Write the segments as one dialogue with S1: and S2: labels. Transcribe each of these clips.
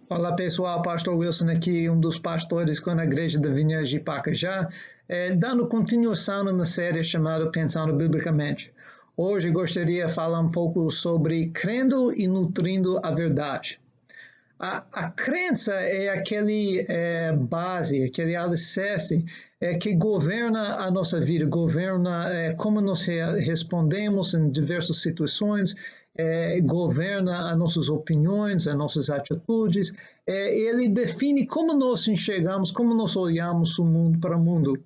S1: Olá pessoal, Pastor Wilson aqui, um dos pastores com a Igreja da Vinha de Pacajá, dando continuação na série chamada Pensando Biblicamente. Hoje gostaria de falar um pouco sobre crendo e nutrindo a verdade. A crença é aquele base, aquele alicerce que governa a nossa vida, governa como nós respondemos em diversas situações, governa as nossas opiniões, as nossas atitudes, ele define como nós enxergamos, como nós olhamos o mundo para o mundo.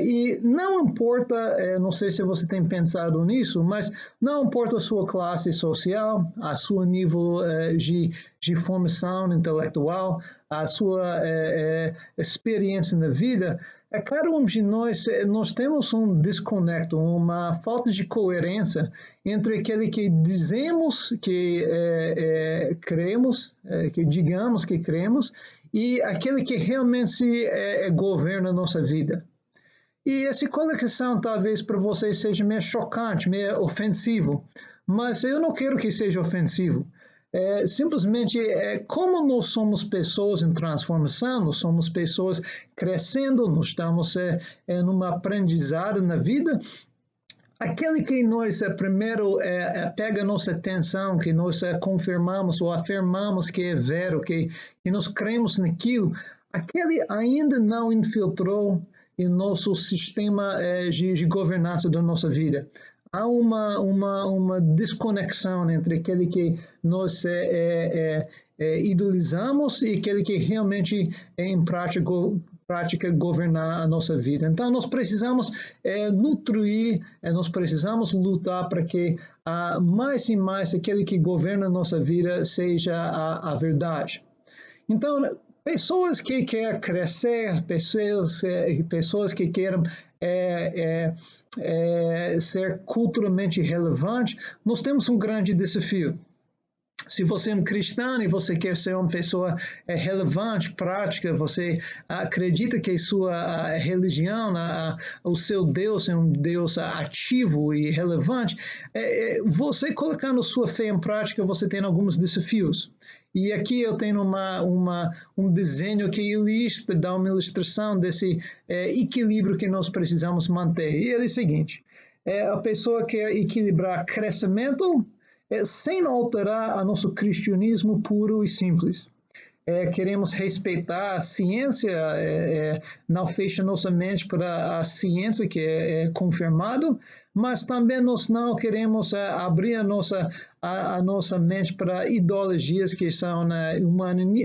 S1: E não importa, não sei se você tem pensado nisso, mas não importa a sua classe social, a seu nível de formação intelectual, a sua experiência na vida, cada um de nós temos um desconecto, uma falta de coerência entre aquele que dizemos que cremos, que digamos que cremos, e aquele que realmente governa a nossa vida. E essa colocação talvez para vocês seja meio chocante, meio ofensivo, mas eu não quero que seja ofensivo. Simplesmente como nós somos pessoas em transformação, nós somos pessoas crescendo, nós estamos numa aprendizado na vida. Aquele que nós primeiro pega nossa atenção, que nós confirmamos ou afirmamos que é vero, que nós cremos naquilo, aquele ainda não infiltrou em nosso sistema de governança da nossa vida. Há uma desconexão entre aquele que nós idolizamos e aquele que realmente em prática governar a nossa vida. Então, nós precisamos nutrir, nós precisamos lutar para que mais e mais aquele que governa a nossa vida seja a verdade. Então, pessoas que querem crescer, pessoas que querem ser culturalmente relevantes, nós temos um grande desafio. Se você é um cristão e você quer ser uma pessoa relevante, prática, você acredita que sua religião, o seu Deus é um Deus ativo e relevante, você colocando sua fé em prática, você tem alguns desafios. E aqui eu tenho um desenho que dá uma ilustração desse equilíbrio que nós precisamos manter. E ele é o seguinte, a pessoa quer equilibrar crescimento sem alterar o nosso cristianismo puro e simples. Queremos respeitar a ciência, não fecha nossa mente para a ciência que é confirmado, mas também nós não queremos abrir a nossa mente para ideologias que são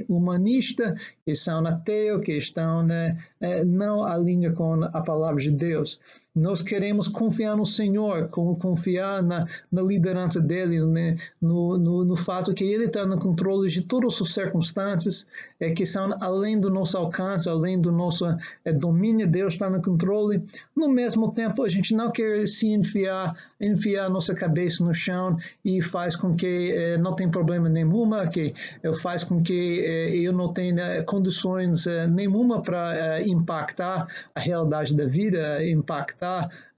S1: humanistas, que são ateu, que estão não alinham com a palavra de Deus. Nós queremos confiar no Senhor, confiar na liderança dele, no fato que ele está no controle de todas as circunstâncias, que são além do nosso alcance, além do nosso domínio. Deus está no controle. No mesmo tempo, a gente não quer se enfiar nossa cabeça no chão e faz com que não tem problema nenhuma, que faz com que eu não tenha condições nenhuma para impactar a realidade da vida, impactar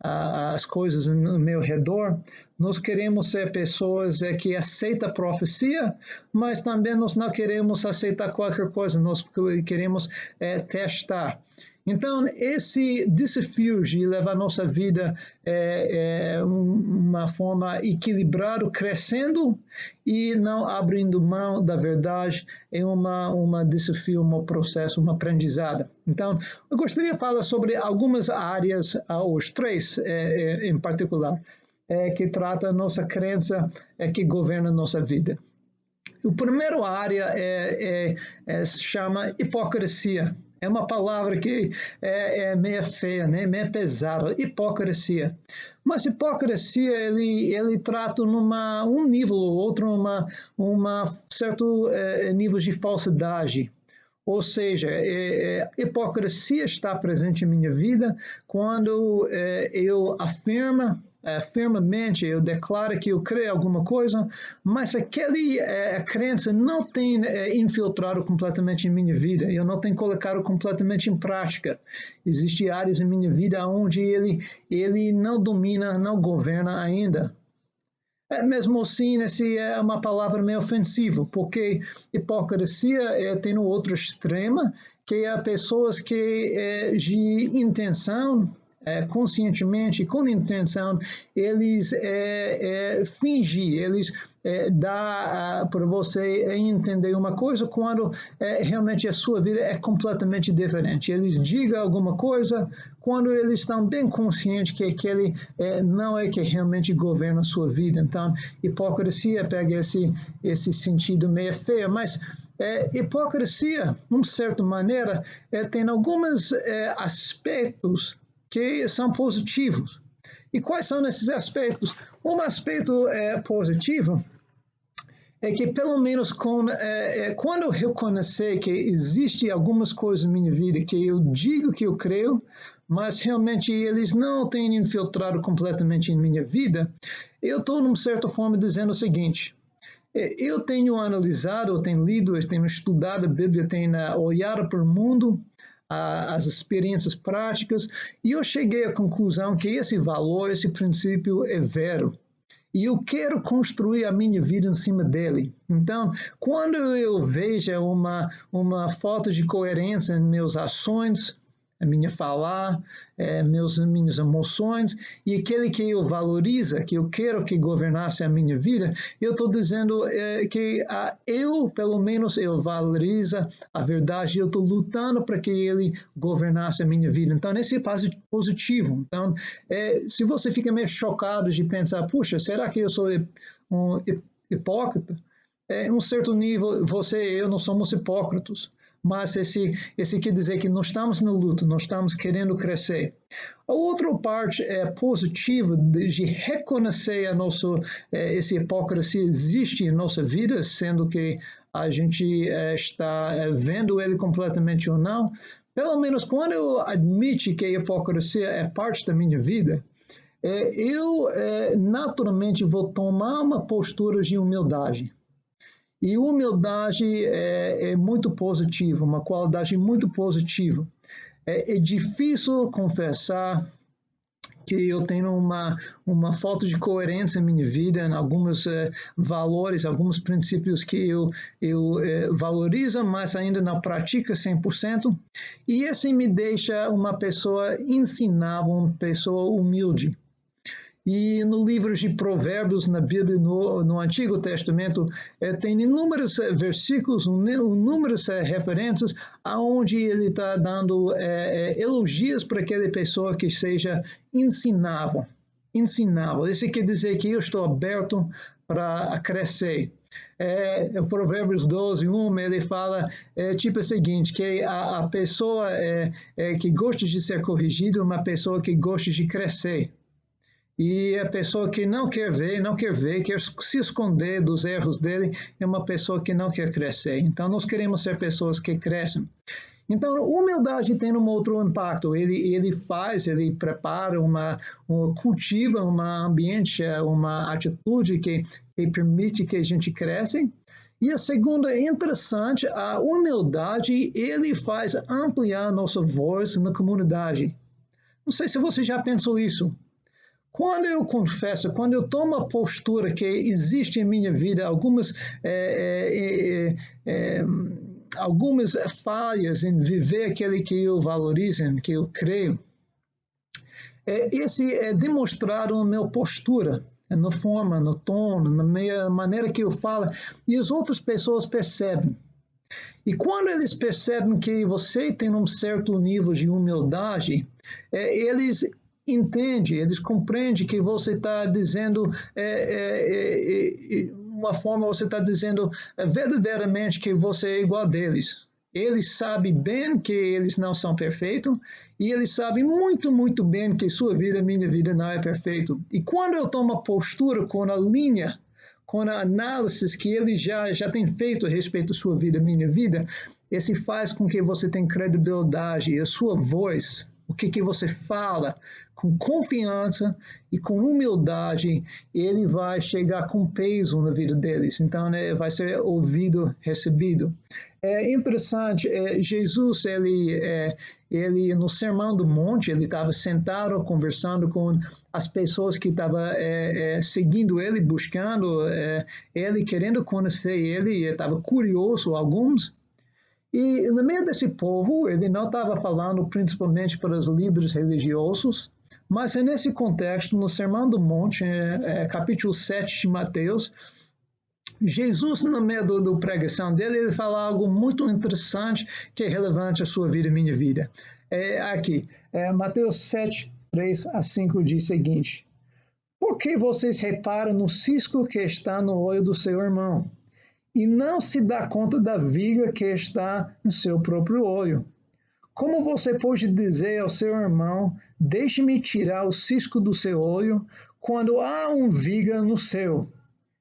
S1: as coisas no meu redor. Nós queremos ser pessoas que aceitam a profecia, mas também nós não queremos aceitar qualquer coisa, nós queremos testar. Então, esse desafio de levar a nossa vida uma forma equilibrada, crescendo e não abrindo mão da verdade, é um desafio, um processo, uma aprendizado. Então, eu gostaria de falar sobre algumas áreas, os três em particular, que trata a nossa crença, que governa a nossa vida. A primeira área se chama hipocrisia. É uma palavra que é meio feia, né? Meio pesada, hipocrisia. Mas hipocrisia, ele trata um nível ou outro, certo nível de falsidade. Ou seja, hipocrisia está presente em minha vida quando eu firmemente eu declaro que eu creio em alguma coisa, mas a crença não tem infiltrado completamente em minha vida, eu não tenho colocado completamente em prática. Existem áreas em minha vida onde ele não domina, não governa ainda. mesmo assim, essa é uma palavra meio ofensiva, porque hipocrisia tem no outro extremo, que é pessoas que de intenção, conscientemente, com intenção, eles fingem, eles dá para você entender uma coisa quando realmente a sua vida é completamente diferente. Eles digam alguma coisa quando eles estão bem conscientes que aquele não é que realmente governa a sua vida. Então, hipocrisia pega esse sentido meio feio, mas hipocrisia, de uma certa maneira, tem alguns aspectos que são positivos. E quais são esses aspectos? Um aspecto positivo é que, pelo menos, quando eu reconhecer que existe algumas coisas na minha vida que eu digo que eu creio, mas realmente eles não têm infiltrado completamente em minha vida, eu estou, de uma certa forma, dizendo o seguinte: eu tenho analisado, eu tenho lido, eu tenho estudado a Bíblia, eu tenho olhado para o mundo, as experiências práticas, e eu cheguei à conclusão que esse valor, esse princípio é vero. E eu quero construir a minha vida em cima dele. Então, quando eu vejo uma falta de coerência em meus ações, a minha falar, minhas emoções, e aquele que eu valorizo, que eu quero que governasse a minha vida, eu estou dizendo que eu, pelo menos, eu valorizo a verdade, eu estou lutando para que ele governasse a minha vida. Então, esse é positivo. Então, se você fica meio chocado de pensar, puxa, será que eu sou um hipócrita? Em um certo nível, você e eu não somos hipócritas. Mas esse quer dizer que nós estamos na luta, nós estamos querendo crescer. A outra parte positiva de reconhecer essa hipocrisia existe em nossa vida, sendo que a gente está vendo ele completamente ou não. Pelo menos quando eu admito que a hipocrisia é parte da minha vida, eu naturalmente vou tomar uma postura de humildade. E humildade é muito positiva, uma qualidade muito positiva. É difícil confessar que eu tenho uma falta de coerência em minha vida, em alguns valores, alguns princípios que eu valorizo, mas ainda não pratico 100%. E esse me deixa uma pessoa ensinável, uma pessoa humilde. E no livro de Provérbios, na Bíblia, no Antigo Testamento, tem inúmeros versículos, inúmeras referências, onde ele está dando elogios para aquela pessoa que seja ensinável. Ensinável. Isso quer dizer que eu estou aberto para crescer. Provérbios 12:1, ele fala tipo o seguinte, que a pessoa que gosta de ser corrigida é uma pessoa que gosta de crescer. E a pessoa que não quer ver, quer se esconder dos erros dele, é uma pessoa que não quer crescer. Então, nós queremos ser pessoas que crescem. Então, a humildade tem um outro impacto. Ele prepara, cultiva um ambiente, uma atitude que permite que a gente cresça. E a segunda é interessante, a humildade, ele faz ampliar nossa voz na comunidade. Não sei se você já pensou isso. Quando eu confesso, quando eu tomo a postura que existe em minha vida algumas falhas em viver aquele que eu valorizo, que eu creio, esse é demonstrado na minha postura, na forma, no tom, na minha maneira que eu falo, e as outras pessoas percebem. E quando eles percebem que você tem um certo nível de humildade, eles entende, eles compreendem que você está dizendo uma forma, você está dizendo verdadeiramente que você é igual a deles. Eles sabem bem que eles não são perfeitos e eles sabem muito, muito bem que sua vida, minha vida não é perfeita. E quando eu tomo a postura com a linha, com a análise que ele já tem feito a respeito da sua vida, minha vida, esse faz com que você tenha credibilidade e a sua voz o que você fala, com confiança e com humildade, ele vai chegar com peso na vida deles. Então, né, vai ser ouvido, recebido. É interessante, Jesus, ele no Sermão do Monte, ele estava sentado conversando com as pessoas que estavam seguindo ele, buscando ele, querendo conhecer ele, estava curioso, alguns. E no meio desse povo, ele não estava falando principalmente para os líderes religiosos, mas é nesse contexto, no Sermão do Monte, capítulo 7 de Mateus, Jesus, no meio da pregação dele, ele fala algo muito interessante que é relevante à sua vida e minha vida. Aqui, Mateus 7, 3 a 5 diz o seguinte: por que vocês reparam no cisco que está no olho do seu irmão, e não se dá conta da viga que está no seu próprio olho? Como você pode dizer ao seu irmão, deixe-me tirar o cisco do seu olho, quando há viga no seu?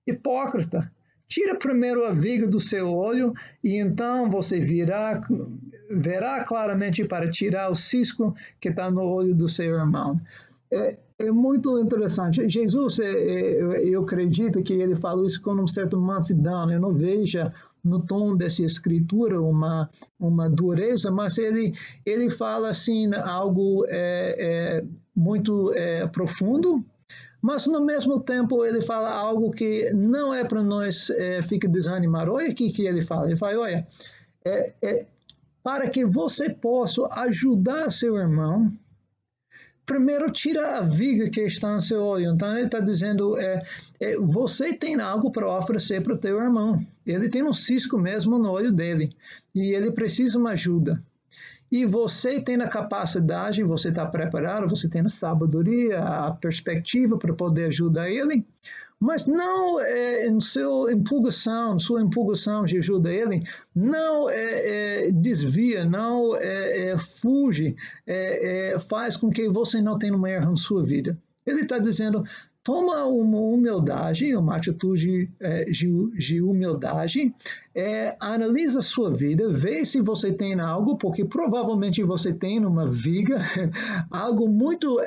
S1: Hipócrita, tira primeiro a viga do seu olho, e então você verá claramente para tirar o cisco que está no olho do seu irmão. É muito interessante. Jesus, eu acredito que ele falou isso com uma certa mansidão. Eu não vejo no tom dessa escritura uma dureza, mas ele fala assim algo muito profundo, mas no mesmo tempo ele fala algo que não é para nós ficar desanimado. Olha aqui que ele fala. Ele fala, olha, para que você possa ajudar seu irmão, primeiro tira a viga que está no seu olho. Então ele está dizendo, você tem algo para oferecer para o teu irmão. Ele tem um cisco mesmo no olho dele e ele precisa de uma ajuda. E você tem a capacidade, você está preparado, você tem a sabedoria, a perspectiva para poder ajudar ele, mas não em sua empolgação de ajudar ele, não desvia, não fuge, faz com que você não tenha um erro na sua vida. Ele está dizendo, toma uma humildade, uma atitude de humildade, analisa a sua vida, vê se você tem algo, porque provavelmente você tem uma viga, algo muito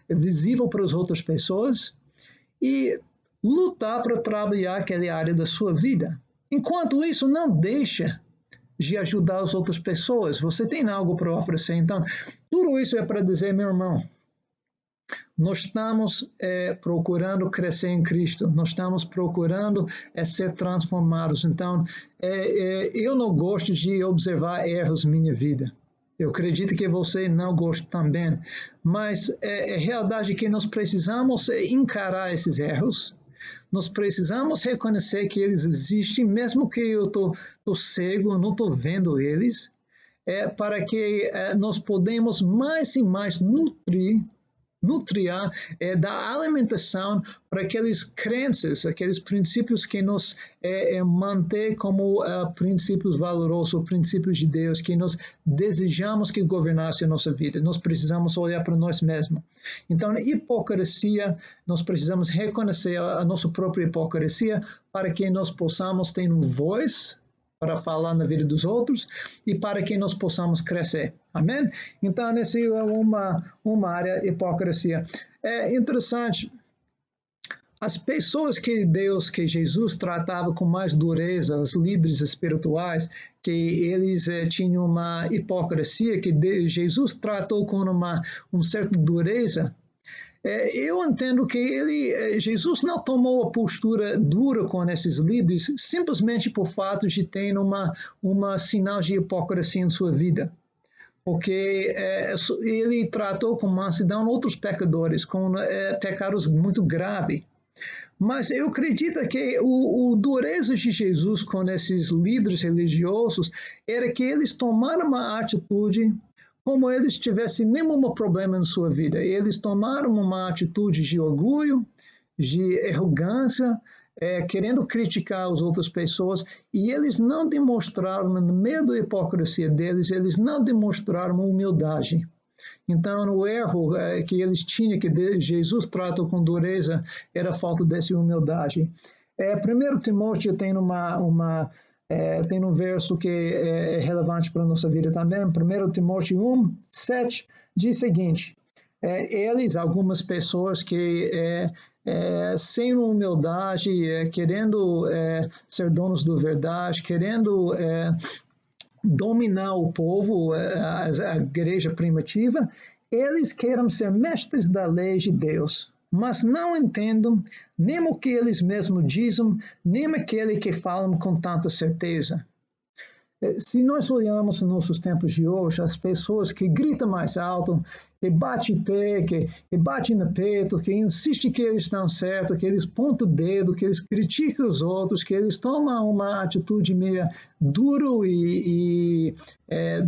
S1: visível para as outras pessoas, e lutar para trabalhar aquela área da sua vida. Enquanto isso, não deixa de ajudar as outras pessoas. Você tem algo para oferecer. Então, tudo isso é para dizer, meu irmão, nós estamos procurando crescer em Cristo, nós estamos procurando ser transformados. Então, eu não gosto de observar erros na minha vida. Eu acredito que você não gosta também, mas é realidade que nós precisamos encarar esses erros, nós precisamos reconhecer que eles existem, mesmo que eu estou cego, não estou vendo eles, para que nós podemos mais e mais nutrir da alimentação para aqueles crenças, aqueles princípios que nos mantêm como princípios valorosos, princípios de Deus, que nós desejamos que governasse a nossa vida. Nós precisamos olhar para nós mesmos. Então, a hipocrisia, nós precisamos reconhecer a nossa própria hipocrisia para que nós possamos ter uma voz para falar na vida dos outros e para que nós possamos crescer. Amém? Então, essa é uma área de hipocrisia. É interessante, as pessoas que Jesus tratava com mais dureza, os líderes espirituais, que eles tinham uma hipocrisia, que Jesus tratou com uma certa dureza, eu entendo que Jesus não tomou a postura dura com esses líderes simplesmente por fato de ter uma sinal de hipocrisia em sua vida. Porque ele tratou com mansidão outros pecadores, com pecados muito graves. Mas eu acredito que o dureza de Jesus com esses líderes religiosos era que eles tomaram uma atitude como eles tivessem nenhum problema na sua vida. Eles tomaram uma atitude de orgulho, de arrogância, querendo criticar as outras pessoas, e eles não demonstraram, no meio da hipocrisia deles, eles não demonstraram humildade. Então, o erro que eles tinham, que Jesus tratou com dureza, era a falta dessa humildade. 1 Timóteo tem uma Tem um verso que é relevante para a nossa vida também, 1 Timóteo 1:7, diz o seguinte, algumas pessoas que sem humildade, querendo ser donos da verdade, querendo dominar o povo, a igreja primitiva, eles querem ser mestres da lei de Deus, mas não entendem nem o que eles mesmos dizem, nem aquele que falam com tanta certeza. Se nós olharmos nos nossos tempos de hoje, as pessoas que gritam mais alto, que batem pé, que batem no peito, que insistem que eles estão certos, que eles pontam o dedo, que eles criticam os outros, que eles tomam uma atitude meio dura e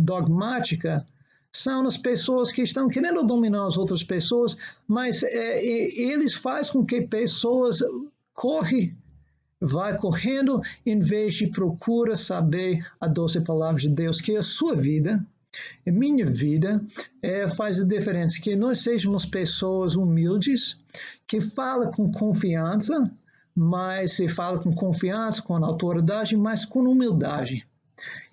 S1: dogmática, são as pessoas que estão querendo dominar as outras pessoas, mas eles fazem com que pessoas vai correndo em vez de procura saber a doce palavra de Deus, que é a sua vida, a minha vida, faz a diferença, que nós sejamos pessoas humildes, que falam com confiança, mas se fala com confiança, com autoridade, mas com humildade.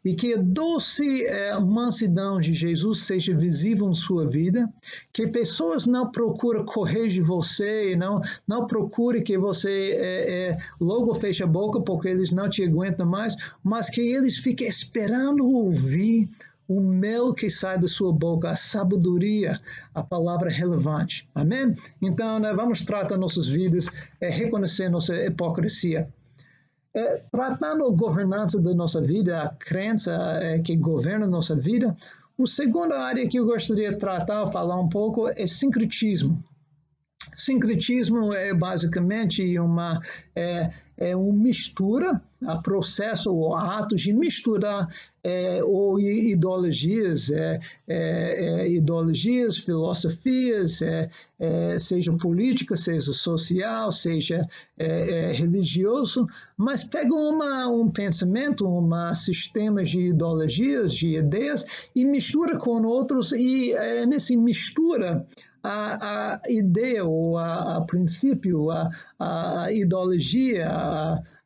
S1: E que a doce mansidão de Jesus seja visível em sua vida, que pessoas não procurem corrigir você, não procurem que você logo feche a boca porque eles não te aguentam mais, mas que eles fiquem esperando ouvir o mel que sai da sua boca, a sabedoria, a palavra relevante. Amém? Então, vamos tratar nossas vidas, reconhecer nossa hipocrisia. Tratando a governança da nossa vida, a crença que governa a nossa vida, a segunda área que eu gostaria de tratar, falar um pouco, é sincretismo. Sincretismo é basicamente uma mistura, a processo ou atos de misturar ou ideologias, filosofias, seja política, seja social, seja religioso, mas pega um pensamento, um sistema de ideologias, de ideias e mistura com outros e nessa mistura a ideia ou a princípio, a ideologia,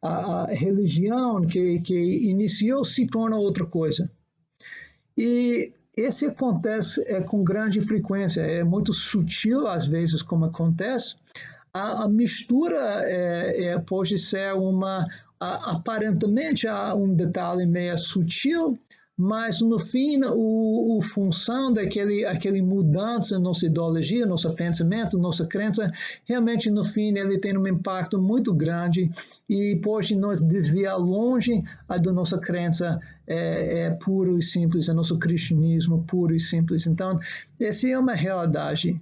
S1: a religião que iniciou se torna outra coisa. E esse acontece com grande frequência, é muito sutil às vezes como acontece. A mistura pode ser aparentemente um detalhe meio sutil, mas no fim, a função daquele mudança na nossa ideologia, nosso pensamento, nossa crença, realmente no fim ele tem um impacto muito grande e pode nos desviar longe da nossa crença puro e simples, do nosso cristianismo puro e simples. Então, essa é uma realidade.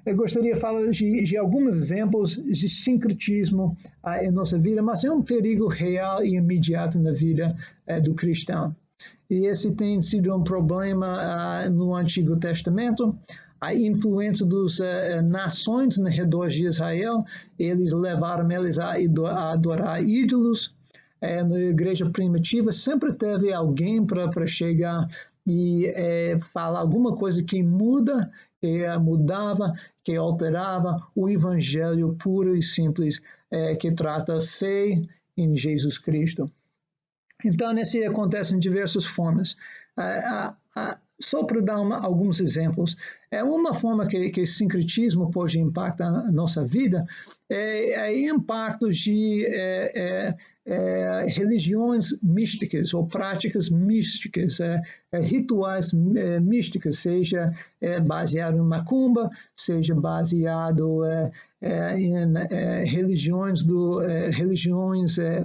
S1: Eu gostaria de falar de alguns exemplos de sincretismo em nossa vida, mas é um perigo real e imediato na vida do cristão. E esse tem sido um problema no Antigo Testamento. A influência das nações no redor de Israel, eles levaram eles a adorar ídolos. Na igreja primitiva sempre teve alguém para chegar e falar alguma coisa que mudava, que alterava o evangelho puro e simples que trata a fé em Jesus Cristo. Então, isso acontece em diversas formas. Só para dar alguns exemplos, uma forma que o sincretismo pode impactar a nossa vida é impactos de religiões místicas ou práticas místicas, rituais místicos, seja baseado em macumba, seja baseado em religiões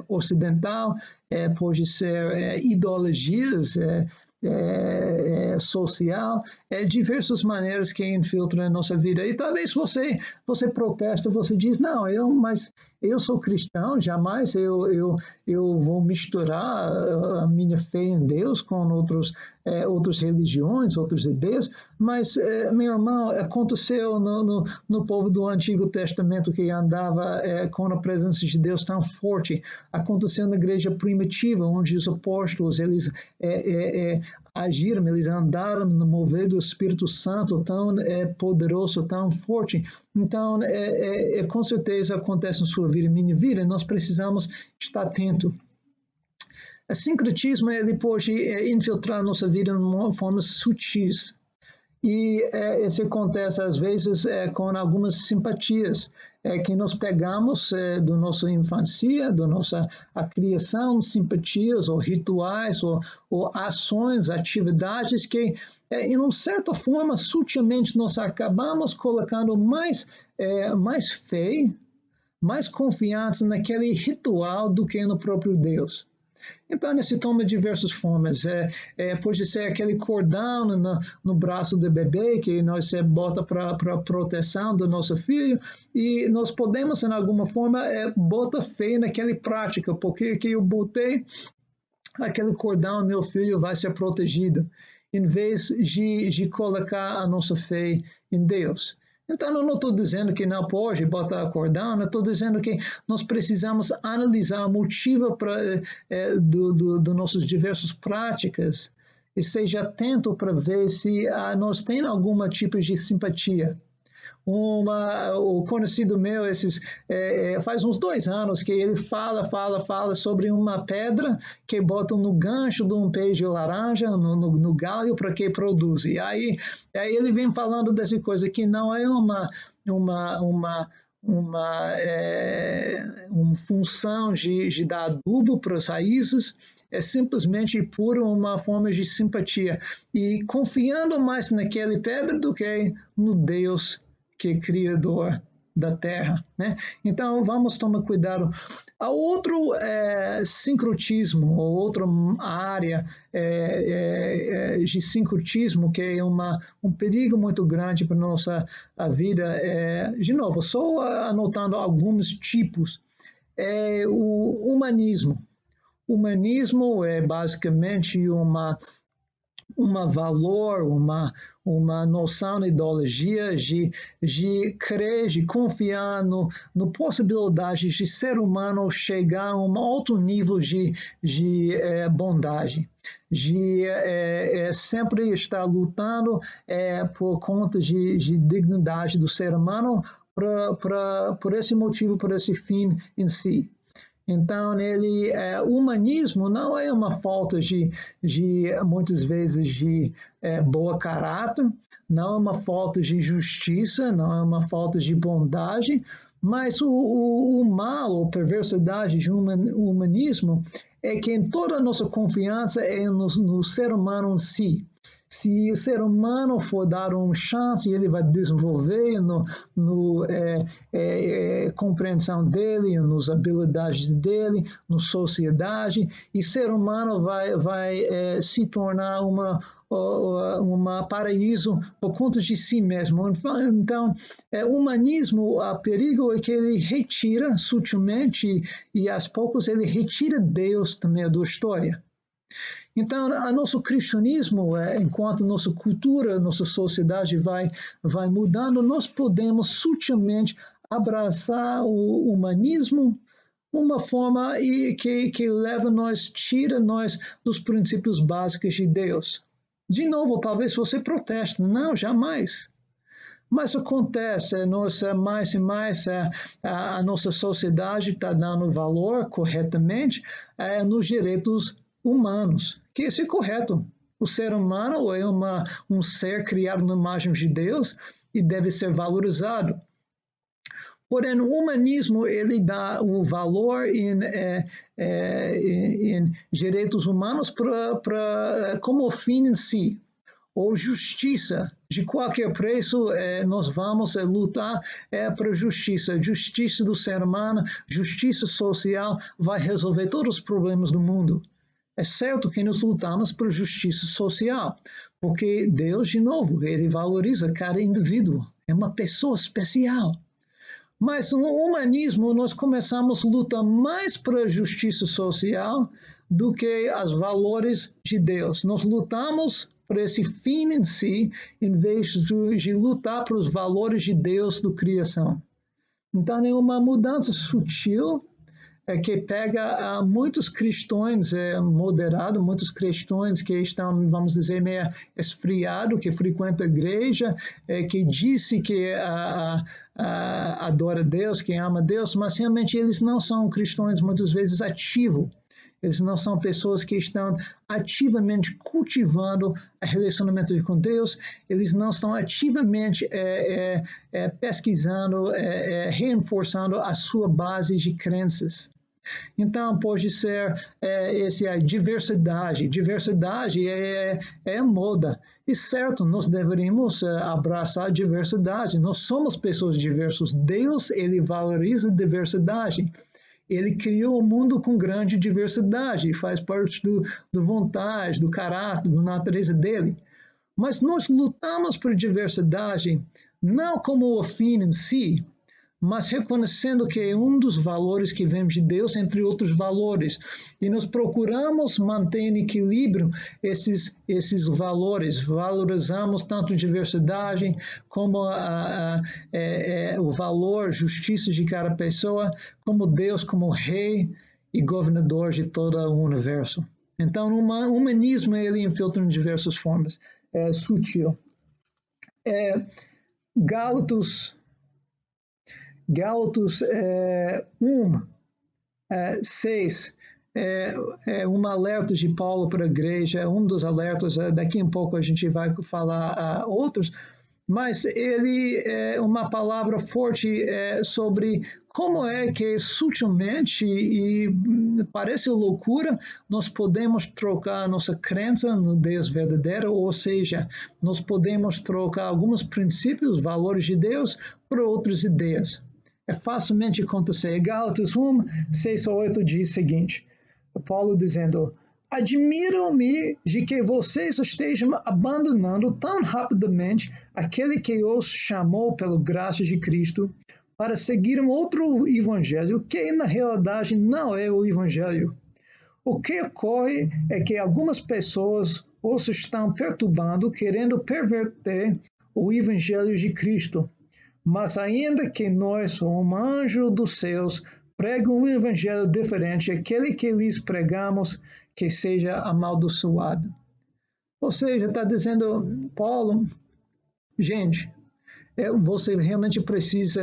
S1: ocidental, pode ser ideologias social, diversas maneiras que infiltram a nossa vida. E talvez você protesta, você diz, não, mas eu sou cristão, jamais eu vou misturar a minha fé em Deus com outras religiões, outras ideias, mas, meu irmão, aconteceu no povo do Antigo Testamento que andava com a presença de Deus tão forte, aconteceu na igreja primitiva, onde os apóstolos, eles agiram, eles andaram no mover do Espírito Santo tão poderoso, tão forte. Então, com certeza acontece na sua vida e minha vida, e nós precisamos estar atentos. O sincretismo ele pode infiltrar nossa vida de formas sutis. E isso acontece, às vezes, com algumas simpatias que nós pegamos da nossa infância, da nossa criação, simpatias ou rituais ou ações, atividades que, em uma certa forma, sutilmente, nós acabamos colocando mais fé, mais confiança naquele ritual do que no próprio Deus. Então, isso toma diversas formas. Pode ser aquele cordão no braço do bebê que nós bota para proteção do nosso filho, e nós podemos, em alguma forma, botar fé naquela prática, porque que eu botei aquele cordão, meu filho vai ser protegido, em vez de colocar a nossa fé em Deus. Então, eu não estou dizendo que não pode botar cordão, eu estou dizendo que nós precisamos analisar o motivo do nossas diversas práticas e seja atento para ver se nós temos algum tipo de simpatia. O conhecido meu, faz uns 2 anos que ele fala sobre uma pedra que botam no gancho de um peixe de laranja, no galho, para que produz. E aí ele vem falando dessa coisa que não é uma função de dar adubo para as raízes, é simplesmente por uma forma de simpatia e confiando mais naquele pedra do que no Deus que é criador da terra, né? Então, vamos tomar cuidado. Há outro sincretismo, ou outra área de sincretismo, que é um perigo muito grande para a nossa vida. De novo, só anotando alguns tipos. O humanismo. O humanismo é basicamente valor, uma noção de ideologia de crer, de confiar no possibilidade de ser humano chegar a um alto nível de bondade, de sempre estar lutando por conta de dignidade do ser humano por esse motivo, por esse fim em si. Então, o humanismo não é uma falta de muitas vezes, de boa caráter, não é uma falta de justiça, não é uma falta de bondade, mas o mal, a perversidade de humanismo é que em toda a nossa confiança é no ser humano em si. Se o ser humano for dar uma chance, ele vai desenvolver compreensão dele, nas habilidades dele, na sociedade, e o ser humano vai se tornar uma paraíso por conta de si mesmo. Então, o humanismo, o perigo é que ele retira sutilmente e aos poucos ele retira Deus também da história. Então, o nosso cristianismo, enquanto nossa cultura, nossa sociedade vai mudando, nós podemos sutilmente abraçar o humanismo uma forma que leva nós, tira nós dos princípios básicos de Deus. De novo, talvez você proteste. Não, jamais. Mas acontece, mais e mais a nossa sociedade está dando valor corretamente nos direitos humanos, que isso é correto. O ser humano é um ser criado na imagem de Deus e deve ser valorizado. Porém, o humanismo ele dá o valor em direitos humanos como fim em si, ou justiça. De qualquer preço, nós vamos lutar para justiça. Justiça do ser humano, justiça social vai resolver todos os problemas do mundo. É certo que nós lutamos por justiça social, porque Deus, de novo, ele valoriza cada indivíduo, é uma pessoa especial. Mas no humanismo, nós começamos a lutar mais para a justiça social do que os valores de Deus. Nós lutamos por esse fim em si, em vez de lutar para os valores de Deus da criação. Então, é uma mudança sutil que pega muitos cristãos moderados, muitos cristãos que estão, vamos dizer, meio esfriados, que frequentam a igreja, que dizem que adora Deus, que ama Deus, mas realmente eles não são cristãos muitas vezes ativos. Eles não são pessoas que estão ativamente cultivando o relacionamento com Deus, eles não estão ativamente pesquisando, reforçando a sua base de crenças. Então, pode ser a diversidade. Diversidade é moda. E certo, nós deveríamos abraçar a diversidade. Nós somos pessoas diversas. Deus, ele valoriza a diversidade. Ele criou um mundo com grande diversidade, faz parte do vontade, do caráter, da natureza dele. Mas nós lutamos por diversidade não como o fim em si, mas reconhecendo que é um dos valores que vem de Deus, entre outros valores. E nós procuramos manter em equilíbrio esses valores. Valorizamos tanto a diversidade como o valor, justiça de cada pessoa, como Deus, como rei e governador de todo o universo. Então, o humanismo, ele infiltra em diversas formas. É sutil. Gálatas 6, um alerta de Paulo para a igreja, um dos alertas, daqui a pouco a gente vai falar outros, mas ele é uma palavra forte sobre como é que sutilmente, e parece loucura, nós podemos trocar nossa crença no Deus verdadeiro, ou seja, nós podemos trocar alguns princípios, valores de Deus, por outras ideias. É facilmente acontecer. Gálatas 1, 6 a 8 diz o seguinte, Paulo dizendo, admiro-me de que vocês estejam abandonando tão rapidamente aquele que os chamou pela graça de Cristo para seguir um outro evangelho que na realidade não é o evangelho. O que ocorre é que algumas pessoas os estão perturbando, querendo perverter o evangelho de Cristo. Mas ainda que nós, um anjo dos céus, pregam um evangelho diferente, aquele que lhes pregamos, que seja amaldiçoado. Ou seja, está dizendo, Paulo, gente, você realmente precisa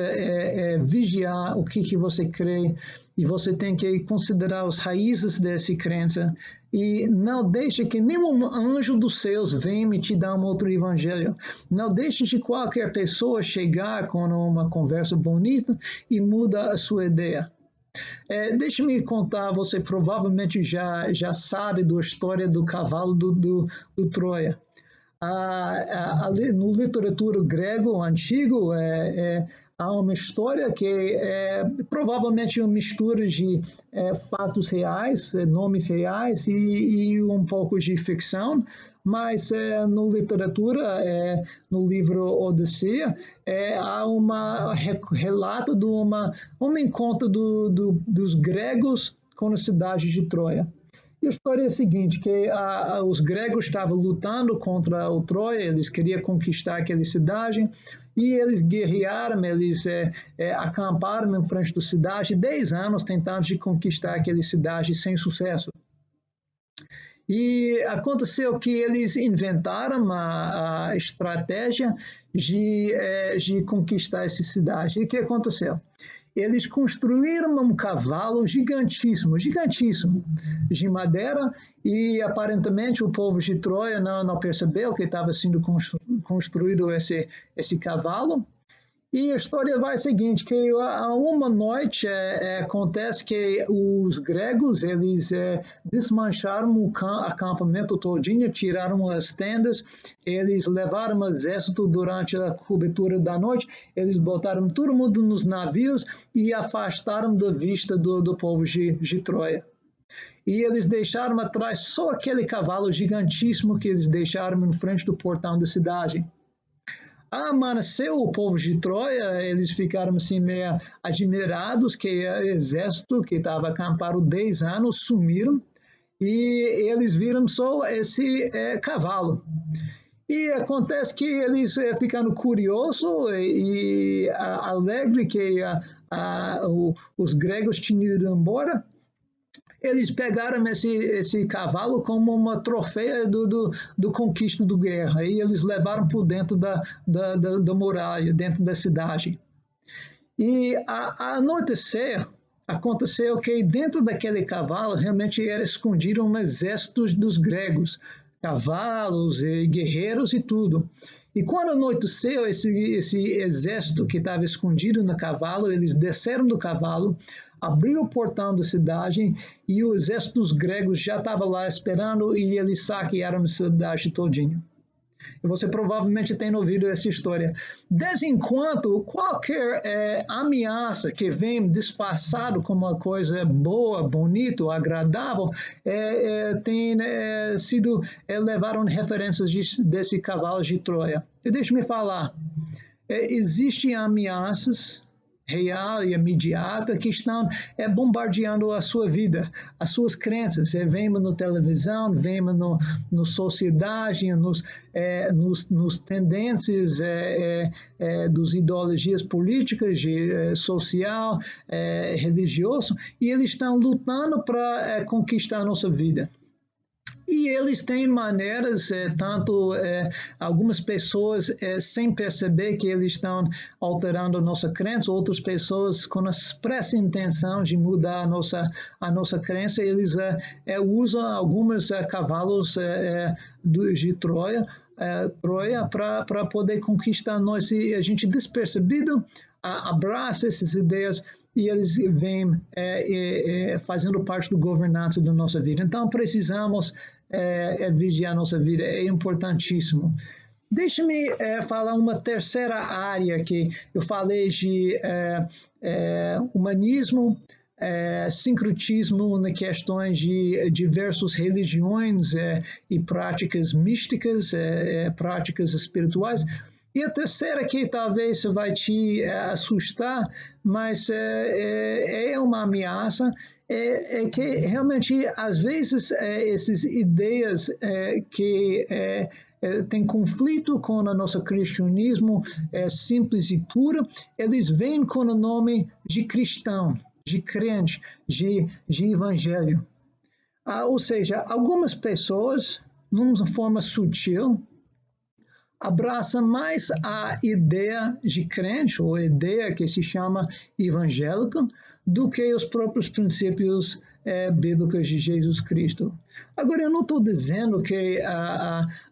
S1: vigiar o que você crê, e você tem que considerar as raízes dessa crença, e não deixe que nenhum anjo dos céus venha me te dar um outro evangelho. Não deixe de qualquer pessoa chegar com uma conversa bonita e muda a sua ideia. Deixe-me contar, você provavelmente já sabe da história do cavalo do Troia. No literatura grego antigo, há uma história que é provavelmente uma mistura de fatos reais, nomes reais e um pouco de ficção, mas na literatura, no livro Odisseia, há relato de um encontro dos gregos com a cidade de Troia. E a história é a seguinte, que os gregos estavam lutando contra o Troia, eles queriam conquistar aquela cidade, e eles guerrearam, eles acamparam em frente da cidade, 10 anos tentando de conquistar aquela cidade sem sucesso. E aconteceu que eles inventaram a estratégia de conquistar essa cidade. E o que aconteceu? Eles construíram um cavalo gigantíssimo, de madeira, e aparentemente o povo de Troia não percebeu que estava sendo construído esse cavalo. E a história vai seguinte, que uma noite acontece que os gregos, eles desmancharam o acampamento todinho, tiraram as tendas, eles levaram o exército durante a cobertura da noite, eles botaram todo mundo nos navios e afastaram da vista do povo de Troia. E eles deixaram atrás só aquele cavalo gigantíssimo que eles deixaram em frente do portão da cidade. Amanheceu o povo de Troia, eles ficaram assim meio admirados que o exército que estava acampado 10 anos sumiram e eles viram só esse cavalo. E acontece que eles ficaram curiosos e alegres que os gregos tinham ido embora. Eles pegaram esse cavalo como uma troféia do conquista do guerra, e eles levaram por dentro da muralha, dentro da cidade. E a anoitecer, aconteceu que dentro daquele cavalo realmente era escondido um exército dos gregos, cavalos e guerreiros e tudo. E quando anoiteceu, esse exército que estava escondido no cavalo, eles desceram do cavalo, abriu o portão da cidade e o exército dos gregos já estava lá esperando e eles saquearam a cidade todinha. E você provavelmente tem ouvido essa história. Desde enquanto qualquer ameaça que vem disfarçado como uma coisa boa, bonita, agradável, tem sido levaram referências desse cavalo de Troia. E deixe-me falar, existem ameaças real e imediata que estão bombardeando a sua vida, as suas crenças. Vemos na televisão, vemos na sociedade, nos tendências dos ideologias políticas, social, religioso, e eles estão lutando para conquistar a nossa vida. E eles têm maneiras, algumas pessoas sem perceber que eles estão alterando a nossa crença, outras pessoas com a expressa intenção de mudar a nossa crença, eles usam alguns cavalos de Troia para poder conquistar nós. E a gente despercebido abraça essas ideias e eles vêm fazendo parte do governança da nossa vida. Então, precisamos vigiar a nossa vida, é importantíssimo. Deixa-me falar uma terceira área que eu falei de humanismo, sincretismo nas questões de diversas religiões e práticas místicas, práticas espirituais. E a terceira que talvez vai te assustar, mas é uma ameaça, é que realmente, às vezes, essas ideias que têm conflito com o nosso cristianismo simples e puro, eles vêm com o nome de cristão, de crente, de evangelho. Ou seja, algumas pessoas, numa forma sutil, abraça mais a ideia de crente, ou a ideia que se chama evangélica, do que os próprios princípios bíblicos de Jesus Cristo. Agora, eu não estou dizendo que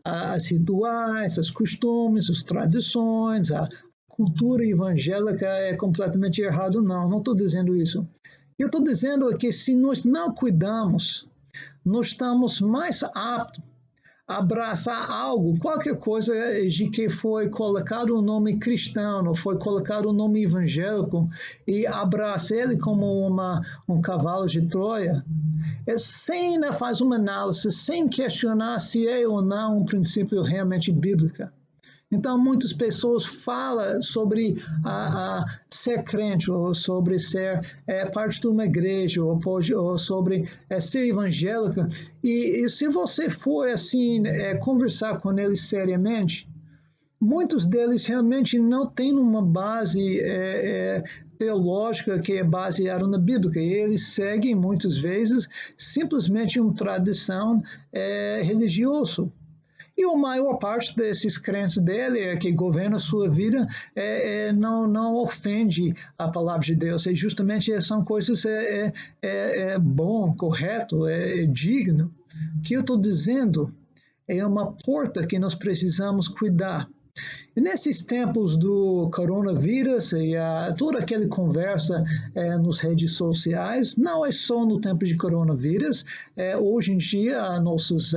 S1: as rituais, os costumes, as tradições, a cultura evangélica é completamente errado, não estou dizendo isso. Eu estou dizendo que se nós não cuidarmos, nós estamos mais aptos abraçar algo, qualquer coisa de que foi colocado o nome cristão, ou foi colocado o nome evangélico, e abraçar ele como um cavalo de Troia, sem fazer uma análise, sem questionar se é ou não um princípio realmente bíblico. Então, muitas pessoas falam sobre ser crente, ou sobre ser parte de uma igreja, ou sobre ser evangélica. E se você for assim conversar com eles seriamente, muitos deles realmente não têm uma base teológica que é baseada na Bíblia. E eles seguem, muitas vezes, simplesmente uma tradição religiosa. E a maior parte desses crentes dele, que governa a sua vida, não ofende a palavra de Deus. E justamente são coisas bom, correto, digno. O que eu estou dizendo é uma porta que nós precisamos cuidar. E nesses tempos do coronavírus e toda aquela conversa nas redes sociais, não é só no tempo de coronavírus, hoje em dia nossas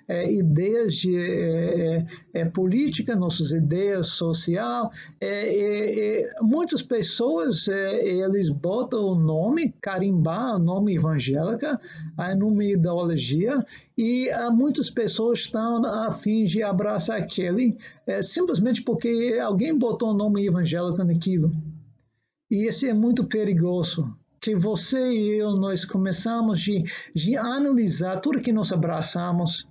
S1: ideias de política, nossas ideias social, muitas pessoas eles botam o nome, carimbar o nome evangélica numa ideologia, e muitas pessoas estão a fim de abraçar aquele simplesmente porque alguém botou o nome evangélico naquilo. E isso é muito perigoso, que você e eu, nós começamos de analisar tudo que nós abraçamos,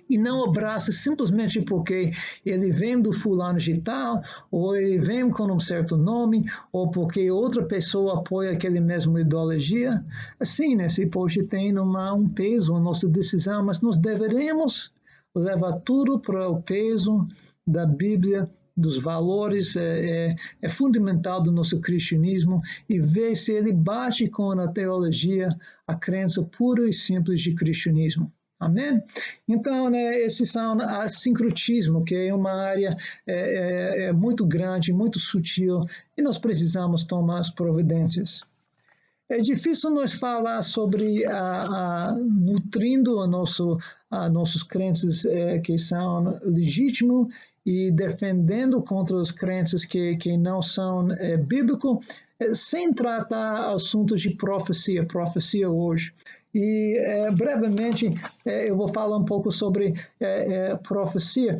S1: e não abraça simplesmente porque ele vem do fulano de tal, ou ele vem com um certo nome, ou porque outra pessoa apoia aquele mesmo ideologia. Assim, se pode ter um peso a nossa decisão, mas nós deveremos levar tudo para o peso da Bíblia dos valores é fundamental do nosso cristianismo e ver se ele bate com a teologia, a crença pura e simples de cristianismo. Amém? Então, esses são o sincretismo, que é uma área muito grande, muito sutil, e nós precisamos tomar as providências. É difícil nós falar sobre nutrindo nossos crentes que são legítimos e defendendo contra os crentes que não são bíblicos, sem tratar assuntos de profecia hoje. E brevemente eu vou falar um pouco sobre profecia.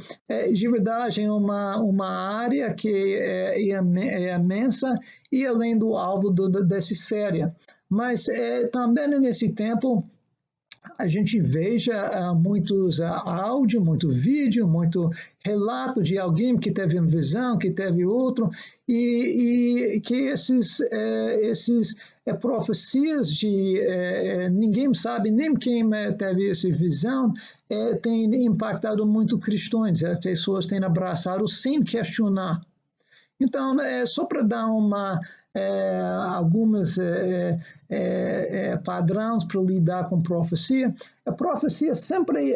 S1: De verdade, é uma área que é imensa e além do alvo dessa série. Mas também nesse tempo a gente veja muitos áudios, muito vídeo, muito relato de alguém que teve uma visão, que teve outro, e que esses profecias de ninguém sabe nem quem teve essa visão, tem impactado muito cristãos, as pessoas têm abraçado sem questionar. Então, só para dar algumas padrões para lidar com profecia. A profecia sempre,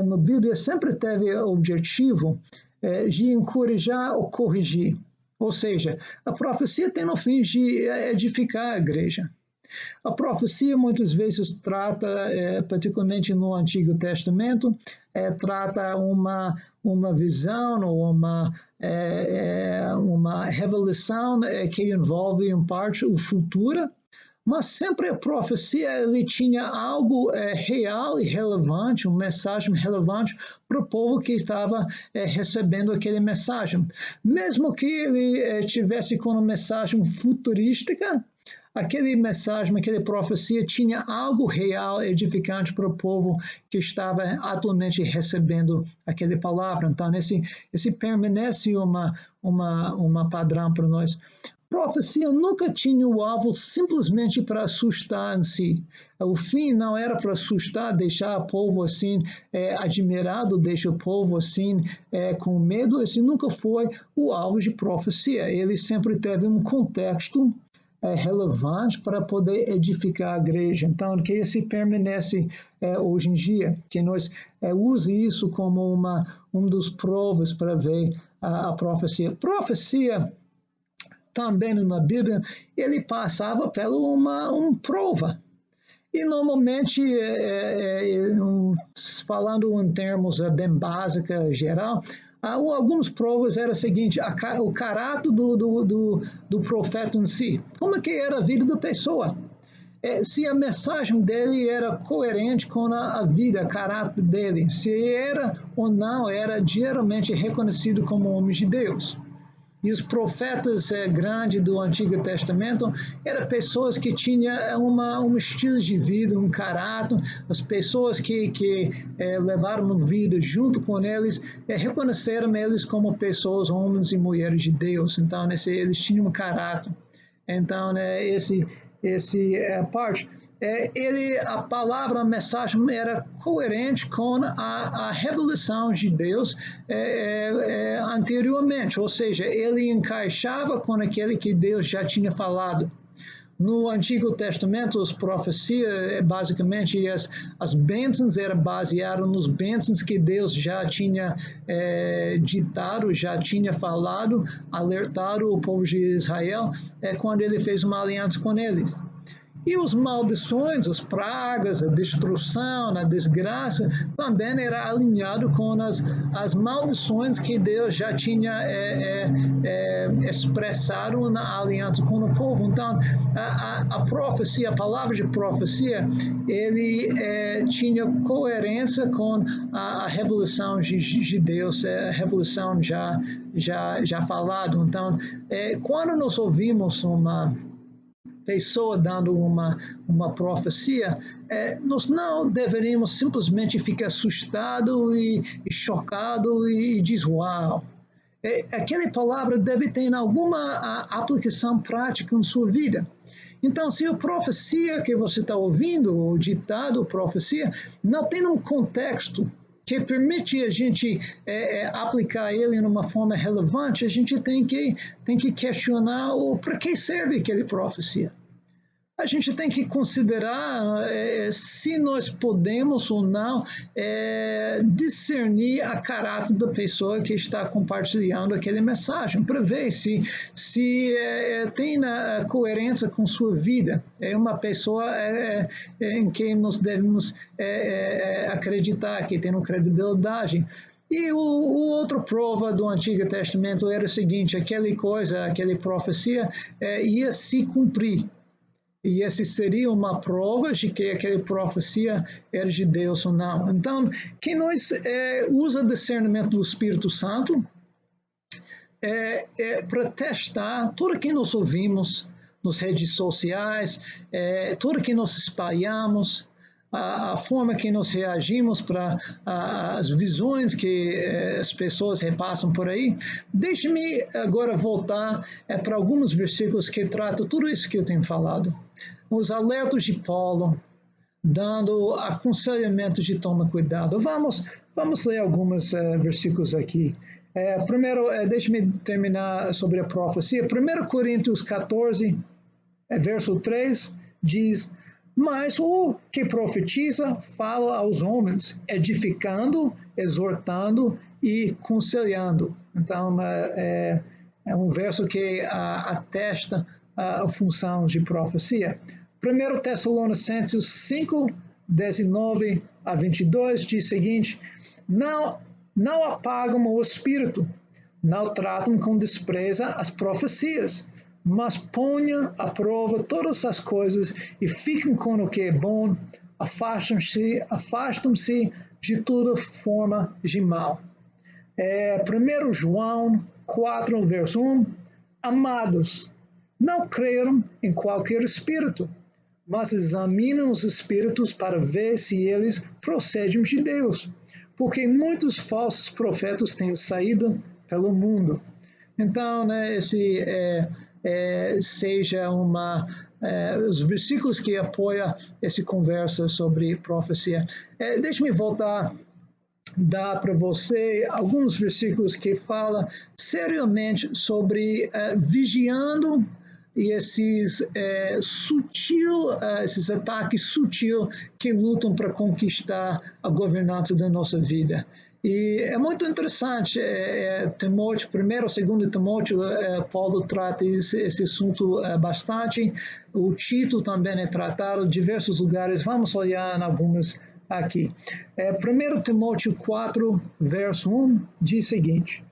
S1: na Bíblia, sempre teve o objetivo de encorajar ou corrigir. Ou seja, a profecia tem o fim de edificar a igreja. A profecia muitas vezes trata, particularmente no Antigo Testamento, trata uma visão ou uma revelação que envolve em parte o futuro, mas sempre a profecia ele tinha algo real e relevante, uma mensagem relevante para o povo que estava recebendo aquela mensagem. Mesmo que ele tivesse com uma mensagem futurística, aquela mensagem, aquela profecia tinha algo real, edificante para o povo que estava atualmente recebendo aquela palavra. Então, esse permanece uma padrão para nós. Profecia nunca tinha o alvo simplesmente para assustar em si. O fim não era para assustar, deixar o povo assim admirado, deixar o povo assim com medo. Esse nunca foi o alvo de profecia. Ele sempre teve um contexto relevante para poder edificar a igreja. Então, que esse permanece hoje em dia, que nós use isso como um dos provas para ver a profecia. Profecia também na Bíblia, ele passava pela uma prova. E normalmente, falando em termos bem básicos, geral, algumas provas eram o seguinte: o caráter do profeta em si. Como é que era a vida da pessoa? Se a mensagem dele era coerente com a vida, o caráter dele. Se era ou não era geralmente reconhecido como homem de Deus. E os profetas grandes do Antigo Testamento eram pessoas que tinham um estilo de vida, um caráter. As pessoas que levaram a vida junto com eles reconheceram eles como pessoas, homens e mulheres de Deus. Então, eles tinham um caráter. Então, esse parte. A palavra, a mensagem era coerente com a revelação de Deus anteriormente, ou seja, ele encaixava com aquele que Deus já tinha falado. No Antigo Testamento, as profecias, basicamente, as bênçãos eram baseadas nos bênçãos que Deus já tinha ditado, já tinha falado, alertado o povo de Israel, quando ele fez uma aliança com eles. E as maldições, as pragas, a destruição, a desgraça, também era alinhado com as maldições que Deus já tinha expressado na aliança com o povo. Então, a profecia, a palavra de profecia, ele tinha coerência com a revelação de Deus, a revelação já falado. Então, quando nós ouvimos uma pessoa dando uma profecia, nós não deveríamos simplesmente ficar assustados e chocados e dizer, uau, aquela palavra deve ter alguma aplicação prática em sua vida. Então, se a profecia que você está ouvindo, o ditado, a profecia, não tem um contexto que permite a gente aplicar ele de uma forma relevante, a gente tem que questionar para que serve aquela profecia. A gente tem que considerar se nós podemos ou não discernir a caráter da pessoa que está compartilhando aquela mensagem, para ver se tem coerência com sua vida. É uma pessoa em quem nós devemos acreditar, que tem uma credibilidade. E outra prova do Antigo Testamento era o seguinte: aquela profecia ia se cumprir. E essa seria uma prova de que aquela profecia era de Deus ou não. Então, quem nós usa discernimento do Espírito Santo para testar tudo que nós ouvimos nas redes sociais, tudo que nós espalhamos, a forma que nós reagimos para as visões que as pessoas repassam por aí. Deixe-me agora voltar para alguns versículos que tratam tudo isso que eu tenho falado. Os alertas de Paulo, dando aconselhamentos de tomar cuidado. Vamos ler alguns versículos aqui. Primeiro, deixe-me terminar sobre a profecia. 1 Coríntios 14, verso 3, diz: mas o que profetiza fala aos homens, edificando, exortando e aconselhando. Então, é um verso que atesta a função de profecia. 1 Tessalonicenses 5, 19 a 22 diz o seguinte: não apagam o espírito, não tratam com desprezo as profecias, mas ponham à prova todas as coisas e fiquem com o que é bom, afastam-se de toda forma de mal. 1 João 4, verso 1: amados, não creiam em qualquer espírito, mas examinem os espíritos para ver se eles procedem de Deus, porque muitos falsos profetas têm saído pelo mundo. Então, seja os versículos que apoiam essa conversa sobre profecia. Deixe-me voltar, dar para você alguns versículos que falam seriamente sobre vigiando e esses ataques sutis que lutam para conquistar a governança da nossa vida. E é muito interessante, Timóteo, 1º e 2º Timóteo, Paulo trata esse assunto bastante. O Tito também é tratado em diversos lugares. Vamos olhar em algumas aqui. 1 Timóteo 4, verso 1, diz o seguinte: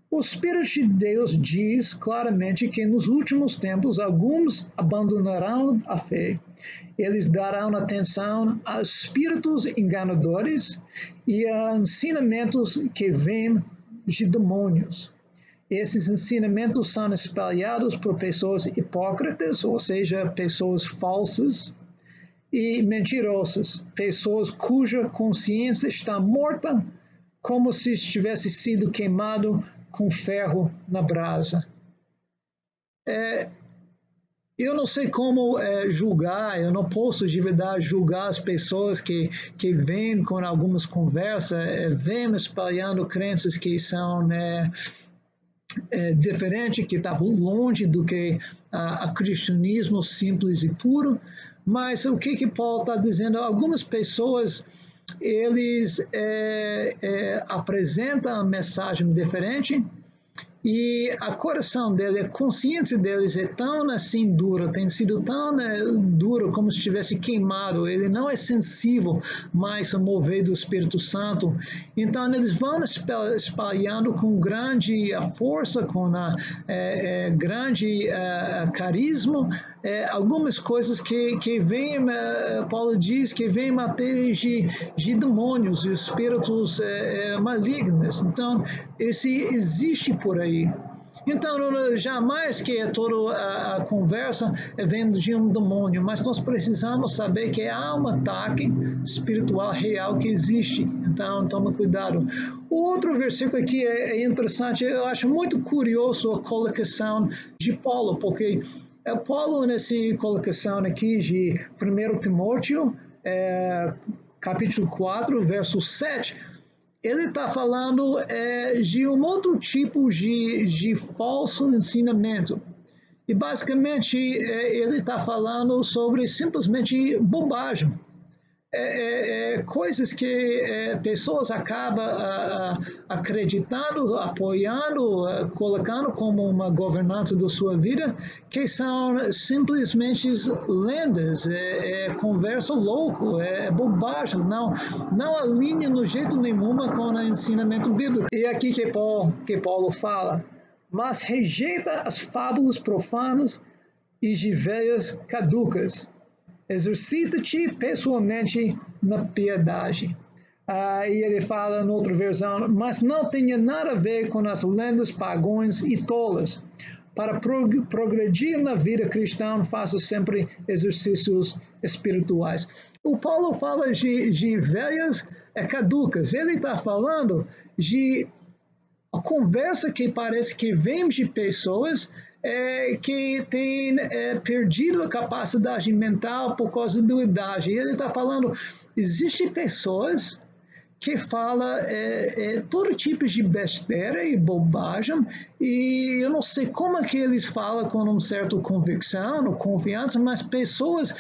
S1: o Espírito de Deus diz claramente que nos últimos tempos alguns abandonarão a fé. Eles darão atenção a espíritos enganadores e a ensinamentos que vêm de demônios. Esses ensinamentos são espalhados por pessoas hipócritas, ou seja, pessoas falsas e mentirosas, pessoas cuja consciência está morta, como se tivesse sido queimado com ferro na brasa. Eu não sei como julgar, eu não posso de verdade julgar as pessoas que vêm com algumas conversas, vêm espalhando crenças que são diferentes, que estavam longe do que o cristianismo simples e puro. Mas o que Paulo está dizendo? Algumas pessoas, eles apresentam a mensagem diferente, e a coração dele, a consciência deles é tão assim dura, tem sido tão dura como se estivesse queimado. Ele não é sensível mais ao mover do Espírito Santo. Então eles vão espalhando com grande força, com grande carisma, algumas coisas que vêm, Paulo diz, que vêm até de demônios, de espíritos malignos. Então, esse existe por aí. Então, jamais que toda a conversa vem de um demônio, mas nós precisamos saber que há um ataque espiritual real que existe. Então, toma cuidado. O outro versículo aqui é interessante, eu acho muito curioso a colocação de Paulo, porque Paulo, nessa colocação aqui de 1 Timóteo, capítulo 4, verso 7, ele está falando de um outro tipo de falso ensinamento. E basicamente ele está falando sobre simplesmente bobagem. Coisas que pessoas acabam acreditando, apoiando, colocando como uma governança da sua vida, que são simplesmente lendas, conversa louco, bobagem, não alinha no jeito nenhuma com o ensinamento bíblico. E aqui que Paulo fala, mas rejeita as fábulas profanas e de velhas caducas. Exercita-te pessoalmente na piedade. E ele fala em outra versão, mas não tenha nada a ver com as lendas pagãs e tolas. Para progredir na vida cristã, faça sempre exercícios espirituais. O Paulo fala de velhas caducas. Ele está falando de a conversa que parece que vem de pessoas que têm perdido a capacidade mental por causa da idade. Ele está falando, existem pessoas que falam todo tipo de besteira e bobagem, e eu não sei como é que eles falam com uma certa convicção ou confiança, mas pessoas,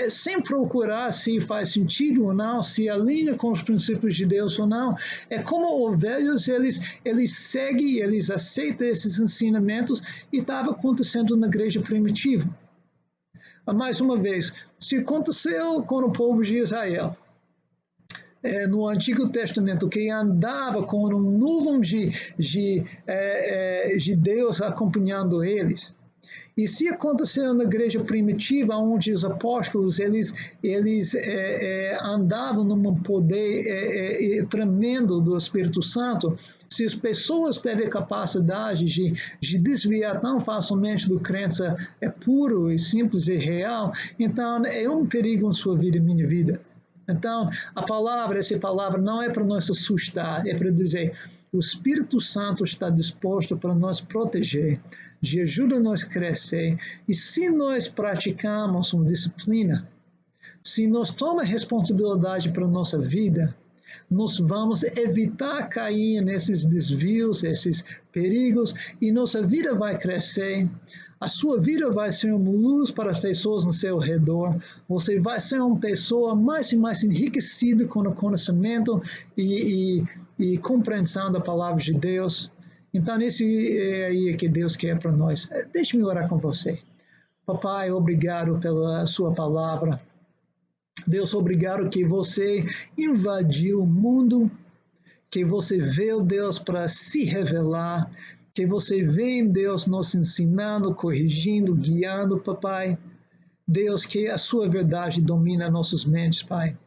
S1: sem procurar se faz sentido ou não, se alinha com os princípios de Deus ou não, como ovelhas, eles seguem, eles aceitam esses ensinamentos, e estava acontecendo na igreja primitiva. Mais uma vez, se aconteceu com o povo de Israel, no Antigo Testamento, que andava com um nuvem de Deus acompanhando eles. E se aconteceu na igreja primitiva, onde os apóstolos eles andavam num poder tremendo do Espírito Santo, se as pessoas têm a capacidade de desviar tão facilmente do crença puro e simples e real, então é um perigo em sua vida e minha vida. Então, essa palavra não é para nos assustar, é para dizer, o Espírito Santo está disposto para nos proteger, de ajuda a nós crescer, e se nós praticamos uma disciplina, se nós tomamos responsabilidade para a nossa vida, nós vamos evitar cair nesses desvios, esses perigos, e nossa vida vai crescer. A sua vida vai ser uma luz para as pessoas no seu redor. Você vai ser uma pessoa mais e mais enriquecida com o conhecimento e compreensão da palavra de Deus. Então, isso é aí que Deus quer para nós. Deixe-me orar com você. Papai, obrigado pela sua palavra. Deus, obrigado que você invadiu o mundo, que você veio, Deus, para se revelar, que você vem, Deus, nos ensinando, corrigindo, guiando, papai. Deus, que a sua verdade domina nossas mentes, Pai.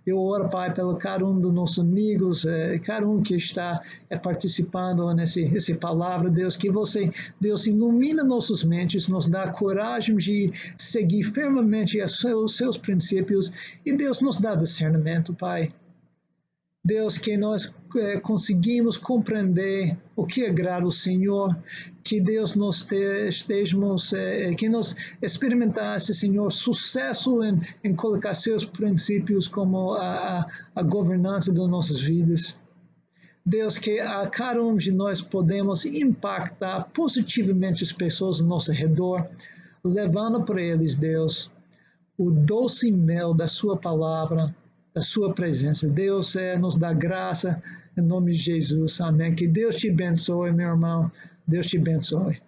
S1: Eu oro, Pai, pelo cada um dos nossos amigos, cada um que está participando nessa palavra, Deus, que você, Deus, ilumina nossas mentes, nos dá coragem de seguir firmemente os seus princípios, e Deus nos dá discernimento, Pai. Deus, que nós conseguimos compreender o que agrada o Senhor, que Deus nos estejamos, que nós experimentasse, Senhor, sucesso em colocar seus princípios como a governança das nossas vidas. Deus, que a cada um de nós podemos impactar positivamente as pessoas ao nosso redor, levando para eles, Deus, o doce mel da sua palavra, da sua presença. Deus nos dá graça, em nome de Jesus. Amém. Que Deus te abençoe, meu irmão. Deus te abençoe.